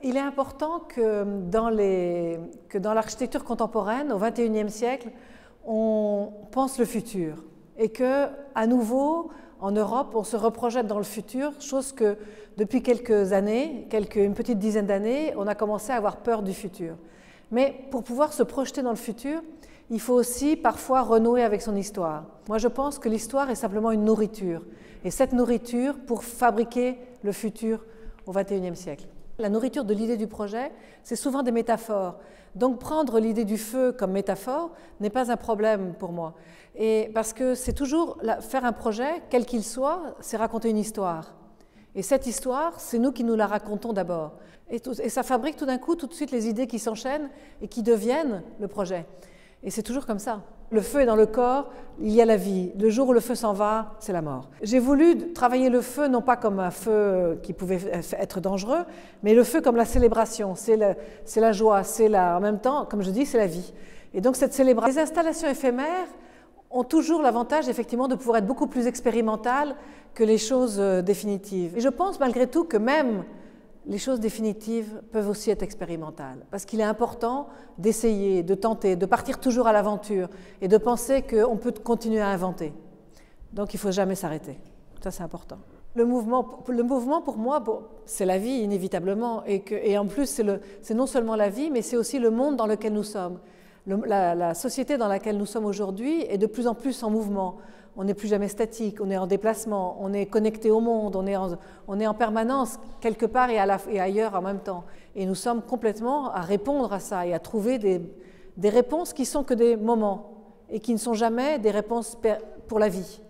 Il est important que dans l'architecture contemporaine, au XXIe siècle, on pense le futur et que, à nouveau, en Europe, on se reprojette dans le futur, chose que depuis quelques années, une petite dizaine d'années, on a commencé à avoir peur du futur. Mais pour pouvoir se projeter dans le futur, il faut aussi parfois renouer avec son histoire. Moi, je pense que l'histoire est simplement une nourriture. Et cette nourriture pour fabriquer le futur au XXIe siècle. La nourriture de l'idée du projet, c'est souvent des métaphores. Donc prendre l'idée du feu comme métaphore n'est pas un problème pour moi. Et parce que c'est toujours, faire un projet, quel qu'il soit, c'est raconter une histoire. Et cette histoire, c'est nous qui nous la racontons d'abord. Et ça fabrique tout d'un coup, tout de suite, les idées qui s'enchaînent et qui deviennent le projet. Et c'est toujours comme ça. Le feu est dans le corps, il y a la vie. Le jour où le feu s'en va, c'est la mort. J'ai voulu travailler le feu, non pas comme un feu qui pouvait être dangereux, mais le feu comme la célébration. C'est la joie, en même temps, comme je dis, c'est la vie. Et donc cette célébration. Les installations éphémères ont toujours l'avantage, effectivement, de pouvoir être beaucoup plus expérimentales que les choses définitives. Et je pense malgré tout que même les choses définitives peuvent aussi être expérimentales, parce qu'il est important d'essayer, de tenter, de partir toujours à l'aventure et de penser qu'on peut continuer à inventer. Donc il ne faut jamais s'arrêter. Ça, c'est important. Le mouvement pour moi, c'est la vie, inévitablement. Et en plus, c'est non seulement la vie, mais c'est aussi le monde dans lequel nous sommes. La société dans laquelle nous sommes aujourd'hui est de plus en plus en mouvement. On n'est plus jamais statique, on est en déplacement, on est connecté au monde, on est en permanence quelque part et ailleurs en même temps. Et nous sommes complètement à répondre à ça et à trouver des réponses qui sont que des moments et qui ne sont jamais des réponses pour la vie.